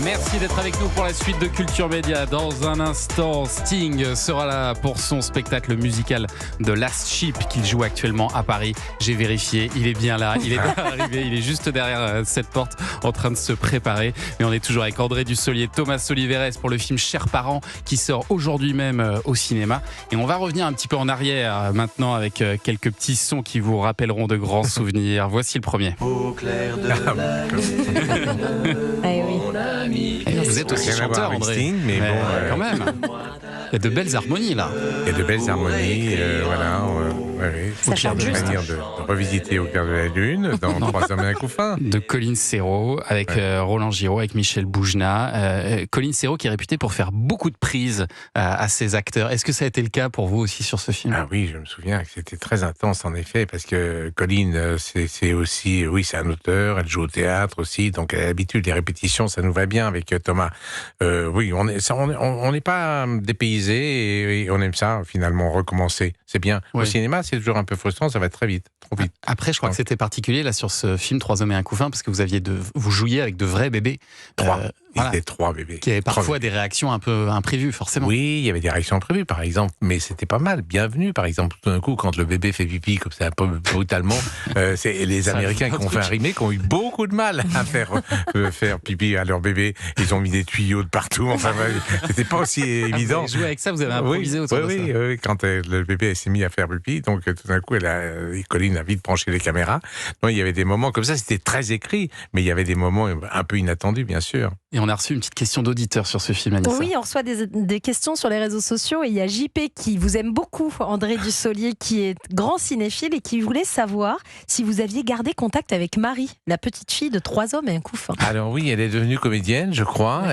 Merci d'être avec nous pour la suite de Culture Média. Dans un instant, Sting sera là pour son spectacle musical de Last Ship qu'il joue actuellement à Paris. J'ai vérifié, il est bien là, il est bien arrivé, il est juste derrière cette porte en train de se préparer. Mais on est toujours avec André Dussolier, Thomas Soliveres pour le film Chers parents qui sort aujourd'hui même au cinéma. Et on va revenir un petit peu en arrière maintenant avec quelques petits sons qui vous rappelleront de grands souvenirs. Voici le premier. Au clair de la Vous êtes aussi chanteur, André. Sting, mais bon, quand même. Il y a de belles harmonies là. il y a de belles harmonies, voilà. Ça chante Une juste. manière de revisiter Au clair de la lune dans Trois hommes et un couffin. De Colin Serrault avec Roland Giraud, avec Michel Boujna. Colin Serrault qui est réputé pour faire beaucoup de prises à ses acteurs. Est-ce que ça a été le cas pour vous aussi sur ce film ? Ah oui, je me souviens que c'était très intense en effet, parce que Colline, c'est aussi, oui, c'est un auteur, elle joue au théâtre aussi, donc elle a l'habitude des répétitions, ça nous va bien avec Thomas. Oui, on n'est pas dépaysé et on aime ça finalement, recommencer, c'est bien. Oui. Au cinéma, c'est toujours un peu frustrant, ça va très vite, trop vite. Après, je crois que c'était particulier là sur ce film Trois hommes et un couffin parce que vous jouiez avec de vrais bébés. Trois. Il Voilà. était trois bébés. Qui avaient Trois parfois bébés. des réactions un peu imprévues, forcément. Oui, il y avait des réactions prévues, par exemple, mais c'était pas mal. Bienvenue, par exemple, tout d'un coup, quand le bébé fait pipi, comme ça, un peu brutalement, c'est les Ça Américains arrive qui ont fait un remake ont eu beaucoup de mal à faire pipi à leur bébé. Ils ont mis des tuyaux de partout. Enfin, c'était pas aussi Vous évident. avez joué avec ça, vous avez improvisé autour de ça. Oui, quand le bébé s'est mis à faire pipi, donc tout d'un coup, Colline a vite branché les caméras. Donc, il y avait des moments comme ça, c'était très écrit, mais il y avait des moments un peu inattendus, bien sûr. Et on a reçu une petite question d'auditeur sur ce film, Anissa. Oui, on reçoit des questions sur les réseaux sociaux et il y a JP qui vous aime beaucoup, André Dussolier, qui est grand cinéphile et qui voulait savoir si vous aviez gardé contact avec Marie, la petite fille de Trois hommes et un couffin. Alors oui, elle est devenue comédienne, je crois.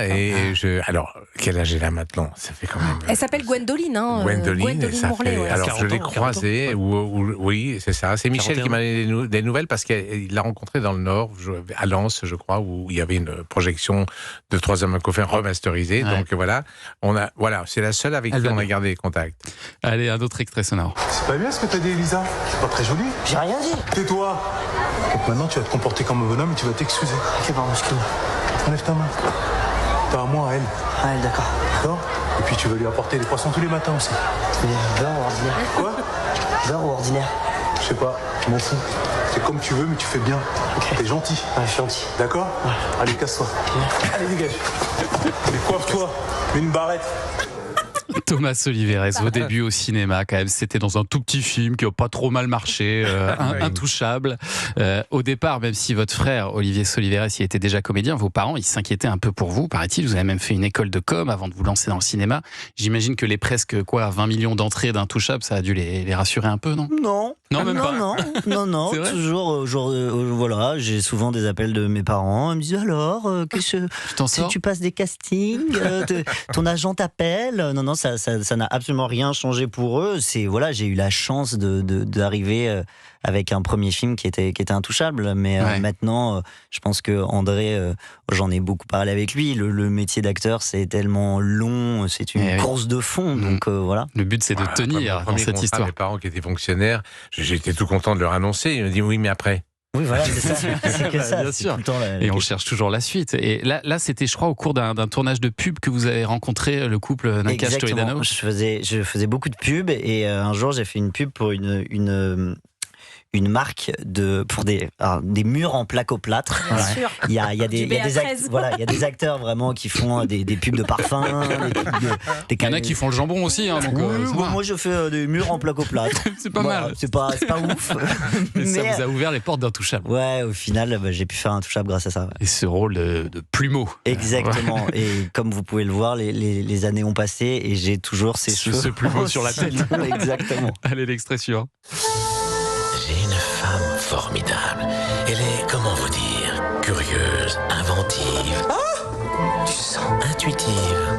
Alors, quel âge elle a maintenant ? Ça fait quand même... Elle s'appelle Gwendoline, Gwendoline, ça Mourlet. fait... Ouais. Alors, 40 je l'ai ans, croisée, oui, c'est ça. C'est Michel 41. qui m'a donné des nouvelles parce qu'il l'a rencontrée dans le Nord, à Lens, je crois, où il y avait une projection de Trois hommes et un couffin remasterisée. Ouais. Donc voilà, c'est la seule avec Elle qui va on a bien. gardé contact. Allez, un autre extrait sonore. C'est pas bien ce que t'as dit, Elisa. C'est pas très joli. J'ai rien dit. Tais-toi. Donc maintenant, tu vas te comporter comme un bonhomme et tu vas t'excuser. Ok, pardon, excuse-moi. Enlève ta main. T'as à moi, à elle. Ah, d'accord. D'accord ? Et puis tu vas lui apporter des poissons tous les matins aussi. Beurre ou ordinaire? Quoi ? Beurre ou ordinaire? Je sais pas, je m'en fous. C'est comme tu veux, mais tu fais bien. Ok. T'es gentil. Ouais, je suis gentil. D'accord ? Allez, casse-toi. Allez, dégage. Et coiffe-toi. Mets une barrette. Thomas Soliveres, au début au cinéma, quand même, c'était dans un tout petit film qui n'a pas trop mal marché, Intouchable. Au départ, même si votre frère, Olivier Soliveres, il était déjà comédien, vos parents, ils s'inquiétaient un peu pour vous, paraît-il. Vous avez même fait une école de com avant de vous lancer dans le cinéma. J'imagine que les presque 20 millions d'entrées d'Intouchable, ça a dû les rassurer un peu, non ? Non. Non, même pas. Non, C'est vrai toujours, voilà, j'ai souvent des appels de mes parents, ils me disent alors, qu'est-ce que Tu t'en sors ? tu passes des castings, ton agent t'appelle, non, ça n'a absolument rien changé pour eux, j'ai eu la chance d'arriver avec un premier film qui était Intouchable, mais Ouais. maintenant, je pense que André, j'en ai beaucoup parlé avec lui, le métier d'acteur c'est tellement long, c'est une Eh oui. course de fond, donc voilà. Le but, c'est de Voilà, tenir après mon dans premier cette contrat, histoire. Mes parents qui étaient fonctionnaires, j'étais tout content de leur annoncer. Ils m'ont dit oui, mais après. Oui, voilà, c'est ça, c'est que ça, Bien c'est sûr. tout le temps la Et on question. cherche toujours la suite. Et là c'était, je crois, au cours d'un tournage de pub que vous avez rencontré le couple Nakache Toledano. Exactement. Je faisais beaucoup de pubs et un jour j'ai fait une pub pour une marque pour des murs en placo-plâtre. Bien sûr. Il y a Du BA13. il y a des acteurs vraiment qui font des pubs de parfum, des Il y en a qui font le jambon aussi. Hein, donc, Oui, ça bon, va. moi je fais des murs en placo-plâtre. C'est pas Voilà, mal. C'est pas ouf. Mais ça vous a ouvert les portes d'Intouchable. Ouais, au final, j'ai pu faire Intouchable grâce à ça. Ouais. Et ce rôle de plumeau. Exactement. Et comme vous pouvez le voir, les années ont passé et j'ai toujours ces cheveux. Ce plumeau sur la aussi tête. longs. Exactement. Allez, l'extrait suivant. J'ai une femme formidable. Elle est, comment vous dire, curieuse, inventive. Tu sens intuitive.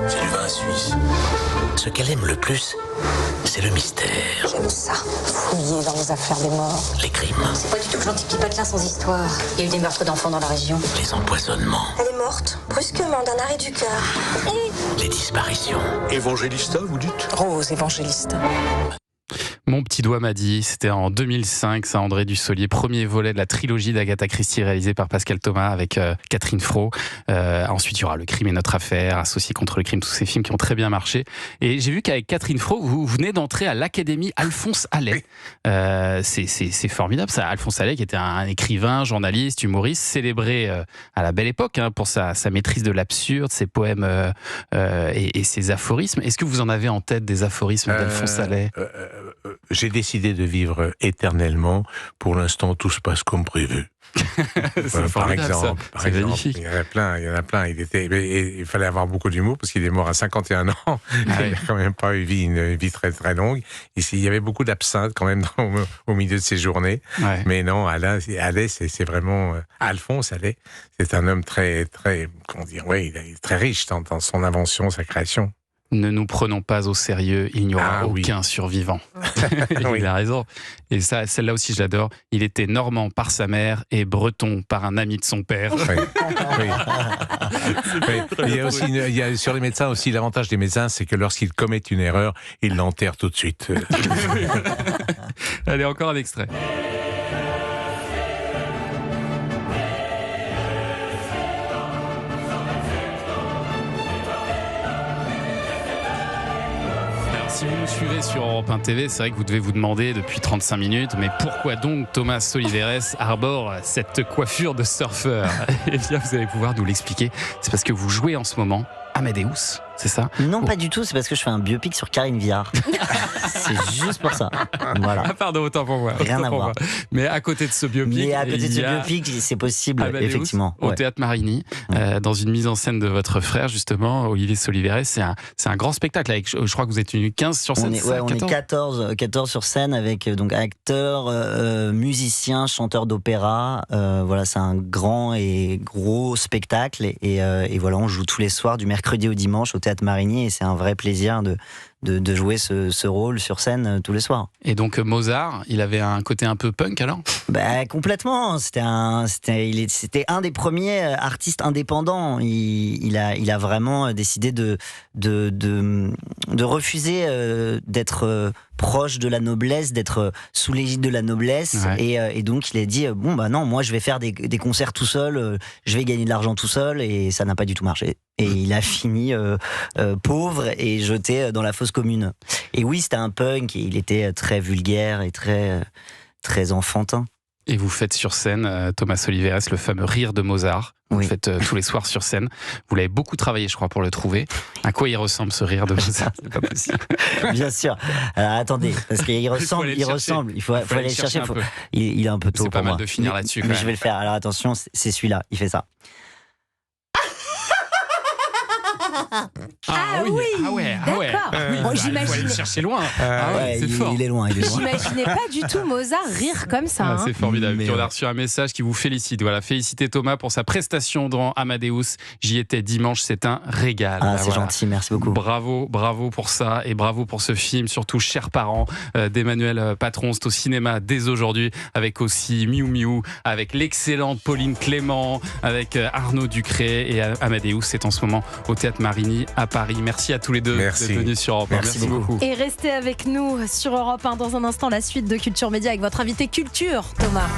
C'est du vin suisse. Ce qu'elle aime le plus, c'est le mystère, J'aime ça, fouiller dans les affaires des morts. les crimes, C'est pas du tout gentil petit patelin sans histoire. Il y a eu des meurtres d'enfants dans la région. les empoisonnements, Elle est morte, brusquement, d'un arrêt du cœur. les disparitions. Évangélista, vous dites ? Rose évangéliste. Mon petit doigt m'a dit, c'était en 2005, ça, André Dussolier, premier volet de la trilogie d'Agatha Christie réalisée par Pascal Thomas avec Catherine Fro. Ensuite, il y aura Le crime est notre affaire, Associé contre le crime, tous ces films qui ont très bien marché. Et j'ai vu qu'avec Catherine Fro, vous venez d'entrer à l'Académie Alphonse Allais. C'est formidable ça. Alphonse Allais qui était un écrivain, journaliste, humoriste, célébré à la belle époque pour sa maîtrise de l'absurde, ses poèmes et ses aphorismes. Est-ce que vous en avez en tête des aphorismes d'Alphonse Allais? J'ai décidé de vivre éternellement. Pour l'instant, tout se passe comme prévu. Par exemple, magnifique. Il y en a plein. Il fallait avoir beaucoup d'humour parce qu'il est mort à 51 ans. Il n'a quand même pas eu une vie très très longue. Ici, il y avait beaucoup d'absinthe quand même au milieu de ses journées. Ouais. Mais non, Allais, c'est vraiment Alphonse Allais. C'est un homme très très, comment dire, il est très riche dans son invention, sa création. Ne nous prenons pas au sérieux, il n'y aura aucun survivant. Il a raison. Et ça, celle-là aussi, je l'adore. Il était normand par sa mère et breton par un ami de son père. Il y a sur les médecins aussi, l'avantage des médecins, c'est que lorsqu'ils commettent une erreur, ils l'enterrent tout de suite. Allez, encore un extrait. Si vous nous suivez sur Europe 1 TV, c'est vrai que vous devez vous demander depuis 35 minutes, mais pourquoi donc Thomas Soliveres arbore cette coiffure de surfeur? Eh bien, vous allez pouvoir nous l'expliquer. C'est parce que vous jouez en ce moment Amadeus, c'est ça? Non, pas du tout, c'est parce que je fais un biopic sur Karine Viard. C'est juste pour ça. Voilà. Ah, pardon, autant pour moi. Rien à voir. Mais à côté de ce biopic. Mais à côté de ce biopic, c'est possible, Amadeus, effectivement. Au Théâtre Marigny, dans une mise en scène de votre frère, justement, Olivier Soliveres. C'est un grand spectacle. Avec, je crois que vous êtes une 15 sur scène. On est 14 sur scène avec donc acteurs, musiciens, chanteurs d'opéra. Voilà, c'est un grand et gros spectacle. Et voilà, on joue tous les soirs du mercredi au dimanche au Théâtre Marigny et c'est un vrai plaisir de jouer ce rôle sur scène tous les soirs. Et donc Mozart, il avait un côté un peu punk alors? Complètement. C'était un des premiers artistes indépendants. Il a vraiment décidé de refuser d'être proche de la noblesse, d'être sous l'égide de la noblesse. Et donc il a dit non, moi je vais faire des concerts tout seul, je vais gagner de l'argent tout seul, et ça n'a pas du tout marché. Et il a fini pauvre et jeté dans la fosse commune. Et oui, c'était un punk et il était très vulgaire et très enfantin. Et vous faites sur scène, Thomas Soliveres, le fameux rire de Mozart. Vous le faites tous les soirs sur scène. Vous l'avez beaucoup travaillé, je crois, pour le trouver. À quoi il ressemble, ce rire de Mozart? C'est pas possible. Bien sûr. Alors, attendez, parce qu'il ressemble. Il faut aller le chercher. Il est un peu tôt pour moi. C'est pas mal de finir là-dessus. Mais je vais le faire. Alors attention, c'est celui-là. Il fait ça. J'imaginais. Il faut aller le chercher loin. C'est fort. Il est loin. J'imaginais pas du tout Mozart rire comme ça. C'est formidable. Puis on a reçu un message qui vous félicite. Voilà, félicitez Thomas pour sa prestation dans Amadeus. J'y étais dimanche, c'est un régal. C'est gentil, merci beaucoup. Bravo pour ça et bravo pour ce film, surtout Chers parents d'Emmanuel Patron. C'est au cinéma dès aujourd'hui, avec aussi Miou Miou, avec l'excellente Pauline Clément, avec Arnaud Ducré, et Amadeus, c'est en ce moment au Théâtre Marigny à Paris. Merci à tous les deux d'être venus sur Europe 1. Merci beaucoup. Et restez avec nous sur Europe 1 dans un instant, la suite de Culture Média avec votre invité culture, Thomas.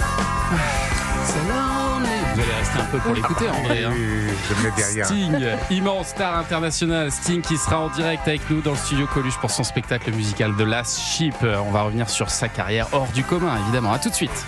Vous allez rester un peu pour l'écouter, André. Je me mets derrière. Sting, immense star international. Sting qui sera en direct avec nous dans le studio Coluche pour son spectacle musical The Last Ship. On va revenir sur sa carrière hors du commun, évidemment. À tout de suite.